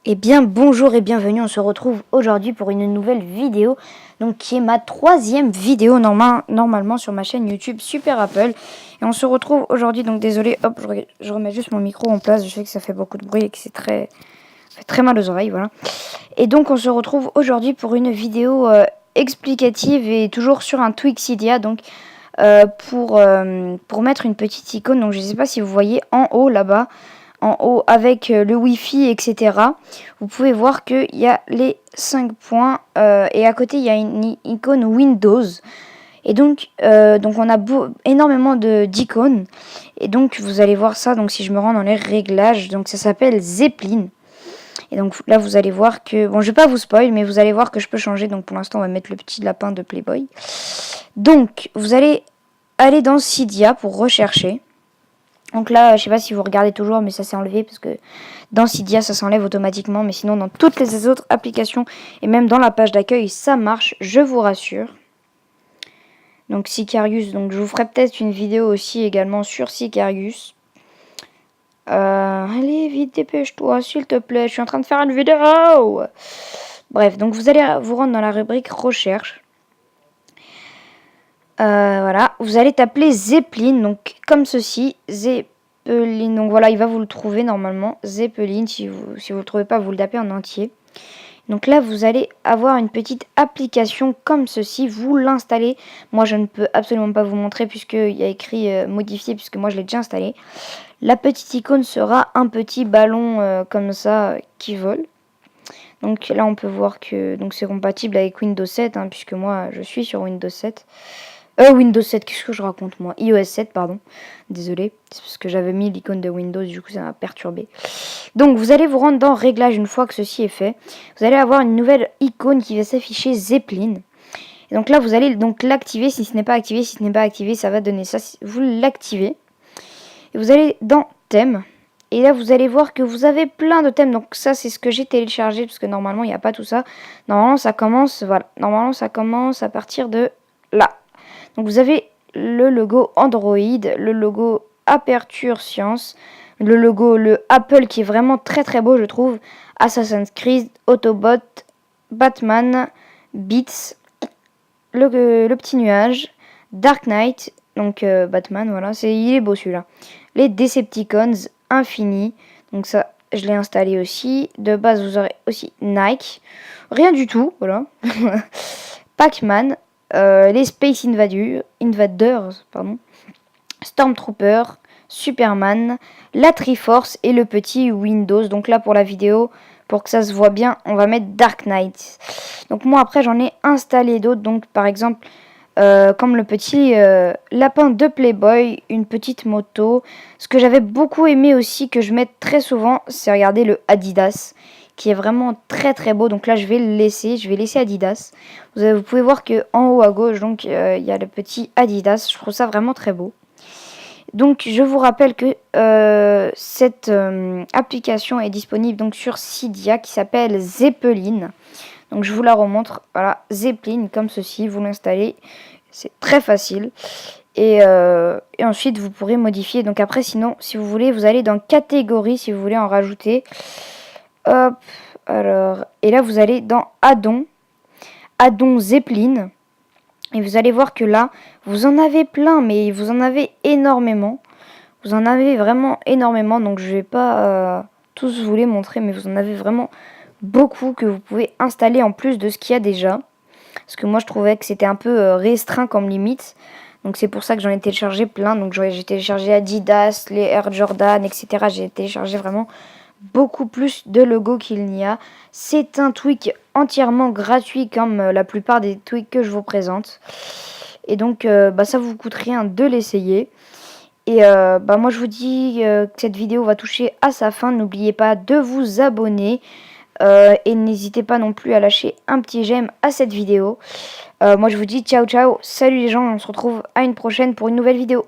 Eh bien bonjour et bienvenue, on se retrouve aujourd'hui pour une nouvelle vidéo, donc qui est ma troisième vidéo normalement sur ma chaîne YouTube Super Apple. Et on se retrouve aujourd'hui, donc désolé, hop, je remets juste mon micro en place, je sais que ça fait beaucoup de bruit et que ça fait très mal aux oreilles, voilà. Et donc on se retrouve aujourd'hui pour une vidéo explicative et toujours sur un Twixidia, donc pour mettre une petite icône, donc je ne sais pas si vous voyez en haut là-bas, en haut avec le Wi-Fi, etc. Vous pouvez voir qu'il y a les 5 points et à côté il y a une icône Windows. Et donc on a énormément d'icônes. Et donc vous allez voir ça, donc si je me rends dans les réglages, donc ça s'appelle Zeppelin. Et donc là vous allez voir que, bon je vais pas vous spoil, mais vous allez voir que je peux changer. Donc pour l'instant on va mettre le petit lapin de Playboy. Donc vous allez aller dans Cydia pour rechercher. Donc là, je sais pas si vous regardez toujours, mais ça s'est enlevé parce que dans Cydia, ça s'enlève automatiquement. Mais sinon, dans toutes les autres applications et même dans la page d'accueil, ça marche, je vous rassure. Donc Sicarius, donc je vous ferai peut-être une vidéo aussi également sur Sicarius. Allez, vite, dépêche-toi, s'il te plaît, je suis en train de faire une vidéo. Bref, donc vous allez vous rendre dans la rubrique recherche. Voilà, vous allez taper Zeppelin, donc comme ceci, Zeppelin, donc voilà, il va vous le trouver normalement, Zeppelin, si vous le trouvez pas, vous le tapez en entier. Donc là, vous allez avoir une petite application comme ceci, vous l'installez. Moi, je ne peux absolument pas vous montrer puisqu'il y a écrit modifier, puisque moi, je l'ai déjà installé. La petite icône sera un petit ballon comme ça qui vole. Donc là, on peut voir que c'est compatible avec Windows 7, hein, puisque moi, je suis sur Windows 7. Windows 7, qu'est-ce que je raconte moi? iOS 7, pardon. Désolé, c'est parce que j'avais mis l'icône de Windows, du coup ça m'a perturbé. Donc vous allez vous rendre dans Réglages une fois que ceci est fait. Vous allez avoir une nouvelle icône qui va s'afficher Zeppelin. Et donc là vous allez donc l'activer. Si ce n'est pas activé, ça va donner ça. Vous l'activez. Et vous allez dans Thème. Et là vous allez voir que vous avez plein de thèmes. Donc ça c'est ce que j'ai téléchargé parce que normalement il n'y a pas tout ça. Normalement ça commence, voilà. Normalement ça commence à partir de là. Donc vous avez le logo Android, le logo Aperture Science, le Apple qui est vraiment très très beau je trouve, Assassin's Creed, Autobot, Batman, Beats, le petit nuage, Dark Knight, donc Batman, voilà, il est beau celui-là. Les Decepticons, Infini, donc ça je l'ai installé aussi. De base vous aurez aussi Nike, rien du tout, voilà. Pac-Man, les Space Invaders, Stormtrooper, Superman, la Triforce et le petit Windows. Donc là pour la vidéo, pour que ça se voit bien, on va mettre Dark Knight. Donc moi après j'en ai installé d'autres. Donc par exemple comme le petit lapin de Playboy, une petite moto. Ce que j'avais beaucoup aimé aussi, que je mets très souvent, c'est regarder le Adidas, qui est vraiment très très beau. Donc là je vais laisser Adidas. Vous pouvez voir que en haut à gauche, donc il y a le petit Adidas. Je trouve ça vraiment très beau. Donc je vous rappelle que cette application est disponible donc sur Cydia, qui s'appelle Zeppelin. Donc je vous la remontre, voilà, Zeppelin comme ceci, vous l'installez, c'est très facile. Et ensuite vous pourrez modifier. Donc après sinon, si vous voulez, vous allez dans catégorie, si vous voulez en rajouter. Hop, alors, et là vous allez dans addon Zeppelin. Et vous allez voir que là, vous en avez plein, mais vous en avez énormément. Vous en avez vraiment énormément, donc je vais pas tous vous les montrer, mais vous en avez vraiment beaucoup que vous pouvez installer en plus de ce qu'il y a déjà. Parce que moi je trouvais que c'était un peu restreint comme limite. Donc c'est pour ça que j'en ai téléchargé plein. Donc j'ai téléchargé Adidas, les Air Jordan, etc. J'ai téléchargé vraiment beaucoup plus de logos qu'il n'y a. C'est un tweak entièrement gratuit comme la plupart des tweaks que je vous présente. Et donc ça vous coûte rien de l'essayer. Et moi je vous dis que cette vidéo va toucher à sa fin. N'oubliez pas de vous abonner. Et n'hésitez pas non plus à lâcher un petit j'aime à cette vidéo. Moi je vous dis ciao ciao, salut les gens, on se retrouve à une prochaine pour une nouvelle vidéo.